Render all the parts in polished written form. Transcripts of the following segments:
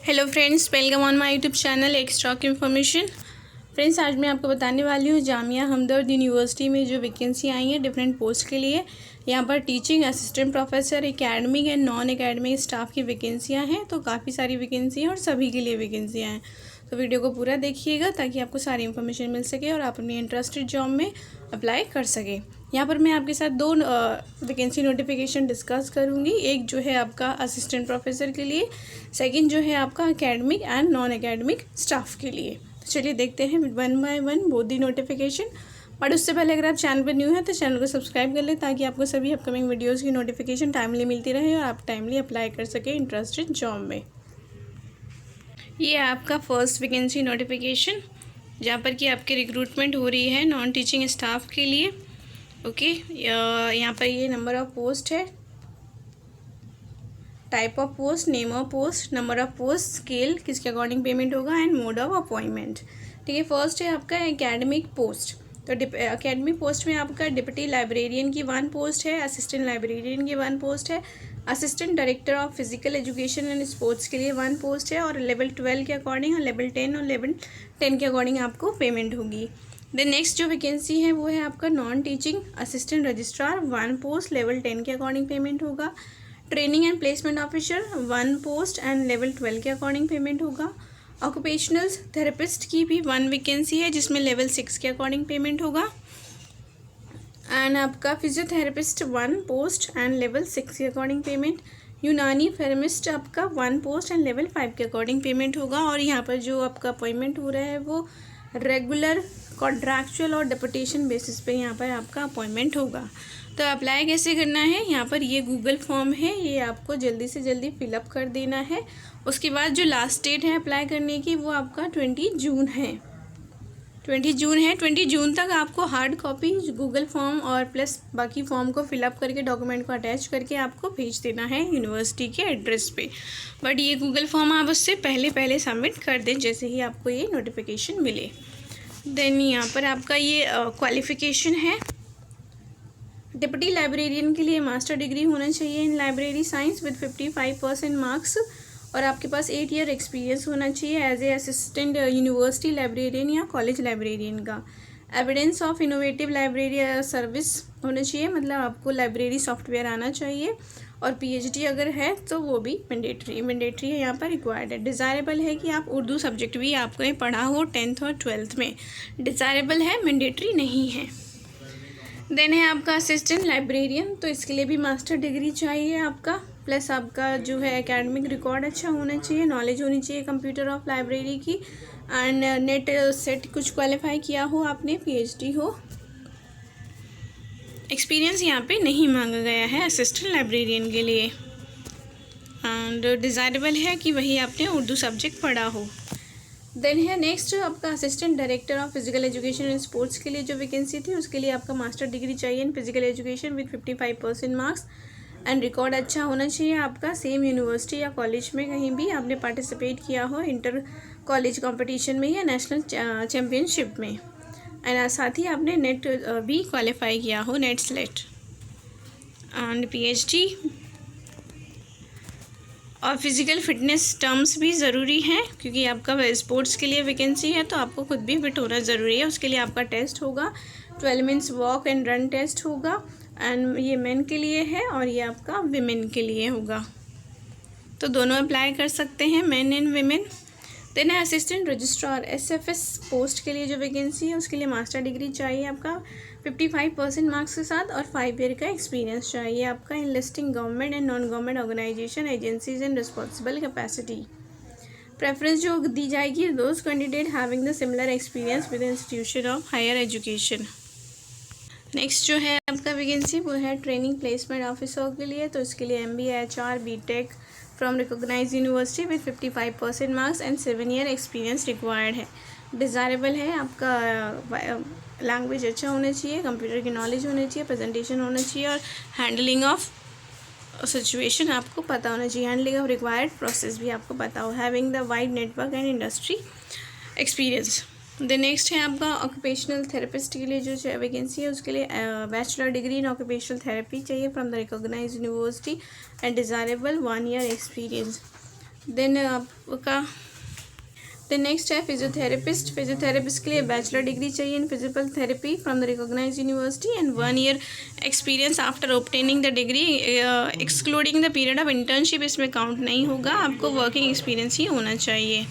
Hello friends, welcome on my YouTube channel एक stock information. Friends, आज मैं आपको बताने वाली हूँ जामिया हमदर्द यूनिवर्सिटी में जो वैकेंसी आई है डिफरेंट पोस्ट के लिए। यहाँ पर teaching assistant professor, academic and non academic staff की वैकेंसियाँ हैं। तो काफ़ी सारी वैकेंसी हैं और सभी के लिए वैकेंसियाँ हैं। तो वीडियो को पूरा देखिएगा ताकि आपको सारी इन्फॉर्मेशन मिल सके और आप अपनी इंटरेस्टेड जॉब में अप्लाई कर सकें। यहाँ पर मैं आपके साथ दो वैकेंसी नोटिफिकेशन डिस्कस करूँगी। एक जो है आपका असिस्टेंट प्रोफेसर के लिए, सेकंड जो है आपका academic and non academic staff के लिए। तो चलिए देखते हैं one by one both the notification. But उससे पहले अगर आप चैनल पर न्यू हैं तो चैनल को सब्सक्राइब कर लें ताकि आपको सभी अपकमिंग वीडियोज़ की नोटिफिकेशन टाइमली मिलती रहे और आप टाइमली अप्लाई कर सकें इंटरेस्टेड जॉब में। ये आपका फर्स्ट वैकेंसी नोटिफिकेशन जहाँ पर कि आपकी रिक्रूटमेंट हो रही है नॉन टीचिंग स्टाफ के लिए। ओके, यहाँ पर ये नंबर ऑफ पोस्ट है, type of post, name of post, number of post, scale किसके अकॉर्डिंग पेमेंट होगा एंड मोड ऑफ अपॉइंटमेंट। ठीक है, फर्स्ट है आपका एकेडमिक पोस्ट। तो एकेडमिक पोस्ट में आपका डिप्टी लाइब्रेरियन की 1 पोस्ट है, असिस्टेंट लाइब्रेरियन की 1 पोस्ट है, assistant director of physical education and sports के लिए 1 पोस्ट है और लेवल 12 के अकॉर्डिंग और लेवल 10 और लेवल 10 के अकॉर्डिंग आपको पेमेंट होगी। देन नेक्स्ट जो वैकेंसी है वो है आपका non teaching assistant registrar 1 post, level 10 के अकॉर्डिंग पेमेंट होगा। Training and placement officer 1 post and level 12 के अकॉर्डिंग पेमेंट होगा। ऑक्यूपेशनल थेरेपिस्ट की भी 1 वैकेंसी है जिसमें लेवल 6 के अकॉर्डिंग पेमेंट होगा। एंड आपका फिजियोथेरेपिस्ट 1 पोस्ट एंड लेवल 6 के अकॉर्डिंग पेमेंट। यूनानी फेरमिस्ट आपका 1 पोस्ट एंड लेवल 5 के अकॉर्डिंग पेमेंट होगा। और यहाँ पर जो आपका अपॉइंटमेंट हो रहा है वो रेगुलर, कॉन्ट्रैक्चुअल और डेपुटेशन बेसिस पे यहाँ पर आपका अपॉइंटमेंट होगा। तो अप्लाई कैसे करना है, यहाँ पर ये गूगल फॉर्म है, ये आपको जल्दी से जल्दी फिलअप कर देना है। उसके बाद जो लास्ट डेट है अप्लाई करने की वो आपका 20 जून है। 20 जून तक आपको हार्ड कॉपी गूगल फॉर्म और प्लस बाकी फॉर्म को फिलअप करके डॉक्यूमेंट को अटैच करके आपको भेज देना है यूनिवर्सिटी के एड्रेस पे। बट ये गूगल फॉर्म आप उससे पहले सबमिट कर दें जैसे ही आपको ये नोटिफिकेशन मिले। देन यहाँ पर आपका ये क्वालिफ़िकेशन है। डिप्टी लाइब्रेरियन के लिए मास्टर डिग्री होना चाहिए in library science with 55% marks और आपके पास 8 ईयर एक्सपीरियंस होना चाहिए as a assistant university librarian या कॉलेज लाइब्रेरियन का। Evidence of innovative library service होना चाहिए, मतलब आपको लाइब्रेरी सॉफ्टवेयर आना चाहिए और पीएचडी अगर है तो वो भी मैंडेटरी है, यहाँ पर रिक्वायर्ड है। डिज़ायरेबल है कि आप उर्दू सब्जेक्ट भी आपने पढ़ा हो 10th और 12th में, डिज़ायरेबल है, मैंडेटरी नहीं है। देन है आपका असिस्टेंट लाइब्रेरियन, तो इसके लिए भी मास्टर डिग्री चाहिए आपका, प्लस आपका जो है एकेडमिक रिकॉर्ड अच्छा होना चाहिए, नॉलेज होनी चाहिए कंप्यूटर ऑफ लाइब्रेरी की एंड नेट सेट कुछ क्वालिफाई किया हो आपने, पीएचडी हो। एक्सपीरियंस यहाँ पे नहीं मांगा गया है असिस्टेंट लाइब्रेरियन के लिए एंड डिज़ायरेबल है कि वही आपने उर्दू सब्जेक्ट पढ़ा हो। देन है नेक्स्ट आपका assistant director of physical education and sports के लिए जो वैकेंसी थी उसके लिए आपका मास्टर डिग्री चाहिए in physical education with 55% marks and record अच्छा होना चाहिए आपका, सेम यूनिवर्सिटी या कॉलेज में कहीं भी आपने पार्टिसिपेट किया हो इंटर कॉलेज कंपटीशन में या नेशनल चैम्पियनशिप में एंड साथ ही आपने नेट भी क्वालिफाई किया हो, नेट स्लेट एंड पीएचडी। और फिज़िकल फिटनेस टर्म्स भी ज़रूरी हैं क्योंकि आपका स्पोर्ट्स के लिए वैकेंसी है तो आपको खुद भी फिट होना ज़रूरी है। उसके लिए आपका टेस्ट होगा, 12 minutes walk and run test होगा एंड ये मेन के लिए है और ये आपका विमेन के लिए होगा। तो दोनों अप्लाई कर सकते हैं, मेन एंड विमेन। देन है असिस्टेंट रजिस्ट्रार एसएफएस पोस्ट के लिए जो वैकेंसी है उसके लिए मास्टर डिग्री चाहिए आपका 55% मार्क्स के साथ और 5 ईयर का एक्सपीरियंस चाहिए आपका in listing government and non government organisation agencies and responsible capacity. Preference जो दी जाएगी those candidate having the similar experience with institution of higher education. Next जो है आपका वैकेंसी वो है ट्रेनिंग प्लेसमेंट ऑफिसर के लिए, तो इसके लिए MBA HR BTech from recognise university with 55% marks and 7 year experience required है। डिज़ायरेबल है आपका लैंग्वेज अच्छा होना चाहिए, कंप्यूटर की नॉलेज होनी चाहिए, प्रेजेंटेशन होना चाहिए और हैंडलिंग ऑफ सिचुएशन आपको पता होना चाहिए, हैंडलिंग ऑफ रिक्वायर्ड प्रोसेस भी आपको पता हो, having the wide network and industry experience. Then next है आपका ऑक्यूपेशनल थेरेपिस्ट के लिए जो वैकेंसी है उसके लिए bachelor degree in occupational therapy चाहिए from the recognise university and desirable 1 year experience. Then आपका देन नेक्स्ट है फिजियोथेरेपिस्ट। फिजियोथेरेपिस्ट के लिए बैचलर डिग्री चाहिए in physical therapy from the recognised university and 1 year experience after obtaining the degree excluding the period of internship, इसमें count नहीं होगा, आपको working experience ही होना चाहिए।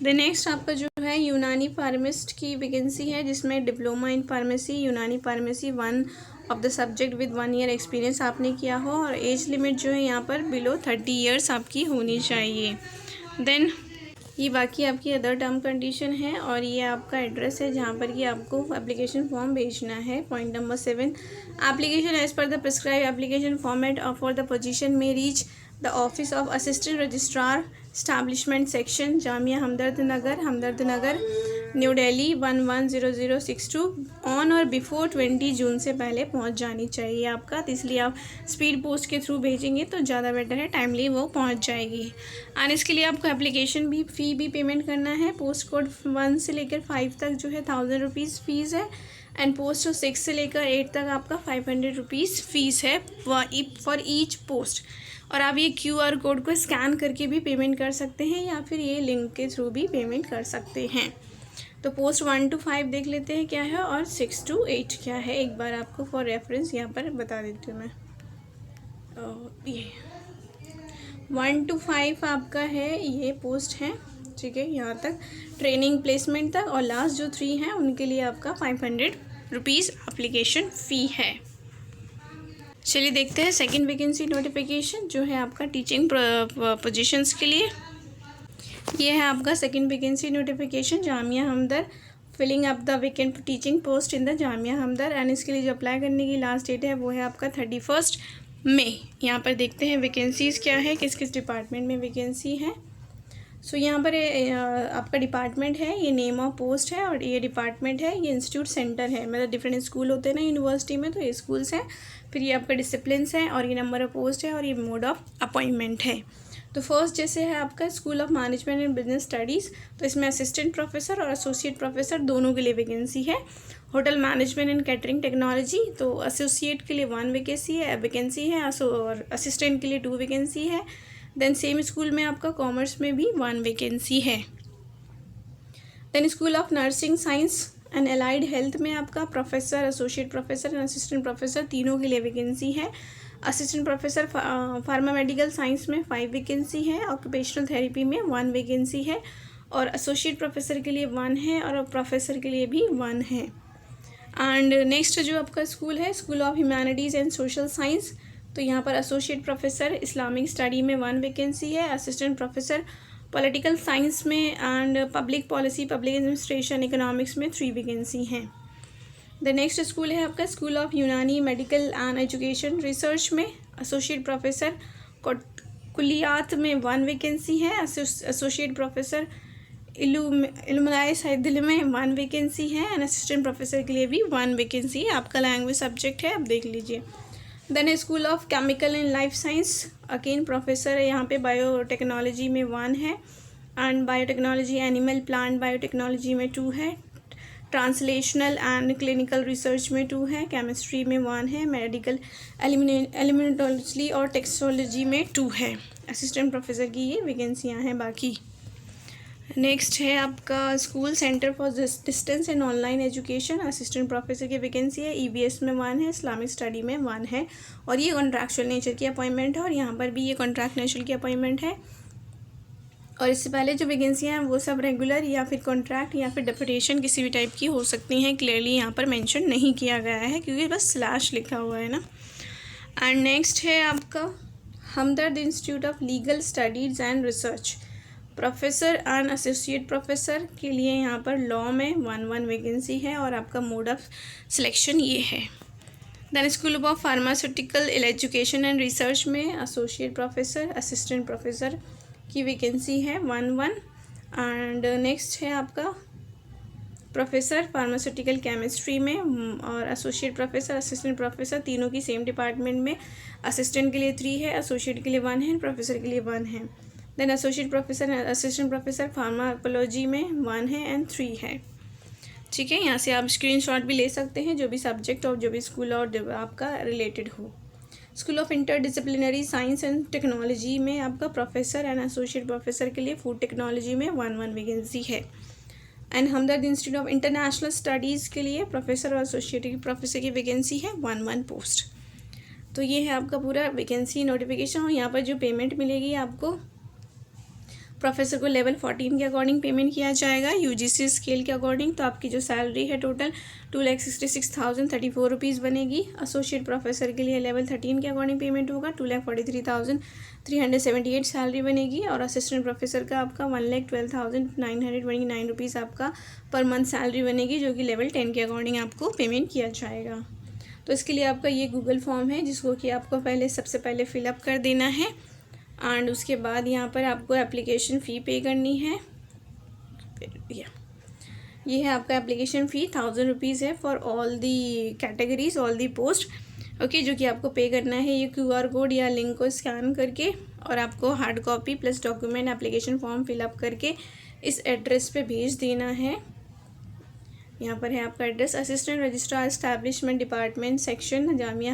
देन नेक्स्ट आपका जो है यूनानी फार्मिस्ट की वैकेंसी है, जिसमें डिप्लोमा इन फार्मेसी, यूनानी pharmacy 1 of the subject with 1 year experience आपने किया हो, और एज लिमिट जो है यहाँ पर बिलो 30 ईयर्स आपकी होनी चाहिए। देन ये बाकी आपकी अदर टर्म कंडीशन है, और ये आपका एड्रेस है जहाँ पर कि आपको एप्लीकेशन फॉर्म भेजना है। Point number 7, application as per the prescribe application format for the position में reach the office of assistant registrar establishment section, Jamia Hamdard Nagar, New Delhi 110062 on or before 20 June से पहले पहुंच जानी चाहिए आपका। तो इसलिए आप स्पीड पोस्ट के थ्रू भेजेंगे तो ज़्यादा बेटर है, टाइमली वो पहुंच जाएगी। एंड इसके लिए आपको एप्लीकेशन भी फ़ी भी पेमेंट करना है। पोस्ट कोड 1 से लेकर 5 तक जो है 1000 रुपीज़ फ़ीस है, एंड पोस्ट 6 से लेकर 8 तक आपका 500 रुपीज़ फ़ीस है फॉर ईच पोस्ट। और आप ये QR कोड को स्कैन करके भी पेमेंट कर सकते हैं, या फिर ये लिंक के थ्रू भी पेमेंट कर सकते हैं। तो पोस्ट 1 to 5 देख लेते हैं क्या है, और 6 to 8 क्या है, एक बार आपको फॉर रेफरेंस यहाँ पर बता देती हूँ मैं। ये 1 to 5 आपका है, ये पोस्ट है, ठीक है, यहाँ तक ट्रेनिंग प्लेसमेंट तक, और लास्ट जो 3 हैं उनके लिए आपका 500 रुपीज़ एप्लीकेशन फ़ी है। चलिए देखते हैं सेकंड वैकेंसी नोटिफिकेशन जो है आपका टीचिंग पोजीशंस के लिए। ये है आपका second vacancy notification, Jamia Hamdard, filling up the vacant teaching post in the Jamia Hamdard, and इसके लिए जो अप्लाई करने की लास्ट डेट है वो है आपका 31 मई। यहाँ पर देखते हैं वैकेंसीज़ क्या है, किस किस डिपार्टमेंट में वैकेंसी है। सो यहाँ पर आपका डिपार्टमेंट है, ये नेम ऑफ पोस्ट है, और ये डिपार्टमेंट है, ये इंस्टीट्यूट सेंटर है, मतलब डिफरेंट स्कूल होते हैं ना यूनिवर्सिटी में, तो ये स्कूल्स हैं, फिर ये आपका डिसिप्लिन्स है, और ये नंबर ऑफ पोस्ट है, और ये मोड ऑफ अपॉइंटमेंट है। तो फर्स्ट जैसे है आपका school of management and business studies, तो इसमें असिस्टेंट प्रोफेसर और एसोसिएट प्रोफेसर दोनों के लिए वैकेंसी है। Hotel management and catering technology, तो एसोसिएट के लिए 1 वैकेंसी है, और असिस्टेंट के लिए 2 वैकेंसी है। देन सेम स्कूल में आपका कॉमर्स में भी 1 वैकेंसी है। Then school of nursing science and allied health में आपका professor, associate professor and assistant professor तीनों के लिए वैकेंसी है। Assistant professor pharma medical science में 5 वैकेंसी है, ऑक्यूपेशनल थेरेपी में 1 वैकेंसी है, और एसोसिएट प्रोफेसर के लिए 1 है, और प्रोफेसर के लिए भी 1 है। एंड नेक्स्ट जो आपका स्कूल है school of humanities and social science, तो यहाँ पर एसोसिएट प्रोफेसर इस्लामिक स्टडी में 1 वैकेंसी है, असिस्टेंट प्रोफेसर पॉलिटिकल साइंस में and public policy public administration economics में 3 वैकेंसी हैं। द नेक्स्ट स्कूल है आपका स्कूल ऑफ यूनानी मेडिकल एंड एजुकेशन रिसर्च में एसोसिएट प्रोफेसर कुलियात में 1 वैकेंसी है, एसोसिएट प्रोफेसर इल्मुलाए साहित्य में 1 वैकेंसी है, एंड असिस्टेंट प्रोफेसर के लिए भी 1 वैकेंसी है। आपका लैंग्वेज सब्जेक्ट है, आप देख लीजिए। Then school of chemical and life science, again professor है यहाँ पे बायोटेक्नोलॉजी में 1 है, and biotechnology animal plant biotechnology में 2 है, ट्रांसलेशनल एंड क्लिनिकल रिसर्च में 2 है, केमिस्ट्री में 1 है, मेडिकल एलिमेंटोलॉजी और टेक्सोलॉजी में 2 है। असिस्टेंट प्रोफेसर की ये वैकेंसियाँ हैं। बाकी नेक्स्ट है आपका school centre for distance and online education, assistant professor की वैकेंसी है, EVS में 1 है, इस्लामिक स्टडी में 1 है, और ये कॉन्ट्रैक्चुअल नेचर की अपॉइंटमेंट है, और यहाँ पर भी ये कॉन्ट्रैक्ट नेचर की अपॉइंटमेंट है। और इससे पहले जो वैकेंसियाँ हैं वो सब रेगुलर या फिर कॉन्ट्रैक्ट या फिर डेपुटेशन किसी भी टाइप की हो सकती हैं, क्लियरली यहाँ पर मेंशन नहीं किया गया है क्योंकि बस स्लैश लिखा हुआ है ना। एंड नेक्स्ट है आपका Hamdard institute of legal studies and research, professor and associate professor के लिए यहाँ पर लॉ में 1 वैकेंसी है, और आपका मोड ऑफ सिलेक्शन ये है। Then school of pharmaceutical education and research में एसोसिएट प्रोफेसर असिस्टेंट प्रोफेसर की वैकेंसी है 1 एंड नेक्स्ट है आपका प्रोफेसर फार्मास्यूटिकल केमिस्ट्री में, और एसोसिएट प्रोफेसर असिस्टेंट प्रोफेसर तीनों की सेम डिपार्टमेंट में, असिस्टेंट के लिए 3 है, एसोसिएट के लिए 1 है, प्रोफेसर के लिए 1 है। Then associate professor assistant professor pharmacology में 1 है एंड 3 है। ठीक है, यहाँ से आप स्क्रीनशॉट भी ले सकते हैं जो भी सब्जेक्ट और जो भी स्कूल और आपका रिलेटेड हो। School of interdisciplinary science and technology में आपका प्रोफेसर एंड एसोसिएट प्रोफेसर के लिए फूड टेक्नोलॉजी में 1 वैकेंसी है। And Hamdard institute of international studies के लिए प्रोफेसर और एसोसिएट प्रोफेसर की वैकेंसी है 1 पोस्ट। तो ये है आपका पूरा वैकेंसी नोटिफिकेशन। और यहाँ पर जो पेमेंट मिलेगी आपको, प्रोफेसर को लेवल 14 के अकॉर्डिंग पेमेंट किया जाएगा, यूजीसी स्केल के अकॉर्डिंग। तो आपकी जो सैलरी है टोटल 2,66,034 रुपीज़ बनेगी। एसोसिएट प्रोफेसर के लिए लेवल 13 के अकॉर्डिंग पेमेंट होगा, 2,43,378 सैलरी बनेगी। और असिस्टेंट प्रोफेसर का आपका 1,12,929 रुपीज़ आपका पर मंथ सैलरी बनेगी, जो कि लेवल 10 के अकॉर्डिंग आपको पेमेंट किया जाएगा। तो इसके लिए आपका ये गूगल फॉर्म है, जिसको कि आपको सबसे पहले फिलअप कर देना है। एंड उसके बाद यहाँ पर आपको एप्लीकेशन फ़ी पे करनी है। ये है आपका एप्लीकेशन फ़ी 1,000 रुपीज़ है for all the categories, all the post, okay, जो कि आपको पे करना है ये QR कोड या लिंक को स्कैन करके, और आपको hard copy plus document application form fill up करके इस एड्रेस पे भेज देना है। यहाँ पर है आपका address, assistant registrar establishment department section Jamia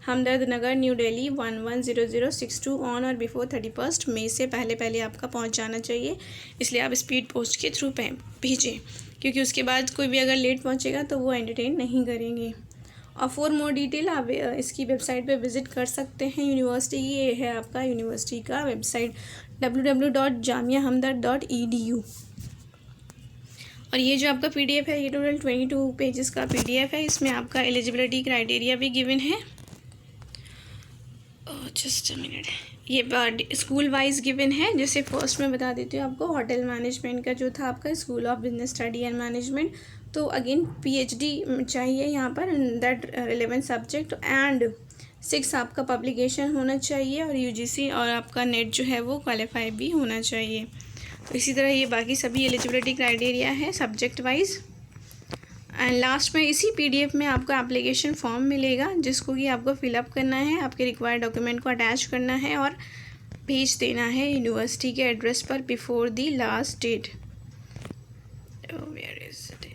Hamdard Nagar New Delhi 110062 on or before 31 मई से पहले आपका पहुँच जाना चाहिए। इसलिए आप स्पीड पोस्ट के थ्रू भेजें, क्योंकि उसके बाद कोई भी अगर लेट पहुँचेगा तो वो एंटरटेन नहीं करेंगे। और फॉर मोर डिटेल आप इसकी वेबसाइट पे विज़िट कर सकते हैं। यूनिवर्सिटी ये है आपका यूनिवर्सिटी का वेबसाइट www.jamiahamdard.edu। और ये जो आपका PDF है, ये टोटल 22 पेजेस का PDF है। इसमें आपका एलिजिबिलिटी क्राइटेरिया भी गिवन है। जस्ट अ मिनट, ये स्कूल वाइज गिवन है। जैसे फर्स्ट में बता देती हूँ आपको, होटल मैनेजमेंट का जो था आपका school of business study and management, तो अगेन PhD चाहिए यहाँ पर दैट रिलेवेंट सब्जेक्ट, एंड 6 आपका पब्लिकेशन होना चाहिए, और UGC और आपका नेट जो है वो क्वालिफाई भी होना चाहिए। तो इसी तरह ये बाकी सभी एलिजिबिलिटी क्राइटेरिया है सब्जेक्ट वाइज। एंड लास्ट में इसी PDF में आपको एप्लीकेशन फॉर्म मिलेगा, जिसको कि आपको फिलअप करना है, आपके रिक्वायर्ड डॉक्यूमेंट को अटैच करना है और भेज देना है यूनिवर्सिटी के एड्रेस पर before the last date. Where is it,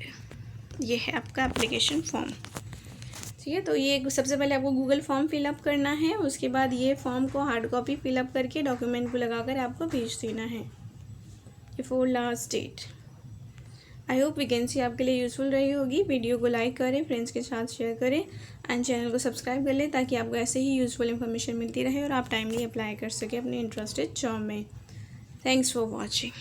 ये है आपका एप्लीकेशन फॉर्म। ठीक है, तो ये सबसे पहले आपको गूगल फॉर्म फिलअप करना है, उसके बाद ये फॉर्म को हार्ड कॉपी फिलअप करके डॉक्यूमेंट को लगाकर आपको भेज देना है before last date. I hope vacancy आपके लिए यूज़फुल रही होगी। वीडियो को लाइक करें, फ्रेंड्स के साथ शेयर करें एंड चैनल को सब्सक्राइब कर लें, ताकि आपको ऐसे ही यूज़फुल इन्फॉर्मेशन मिलती रहे और आप टाइमली अप्लाई कर सकें अपने इंटरेस्टेड जॉब में। Thanks for watching.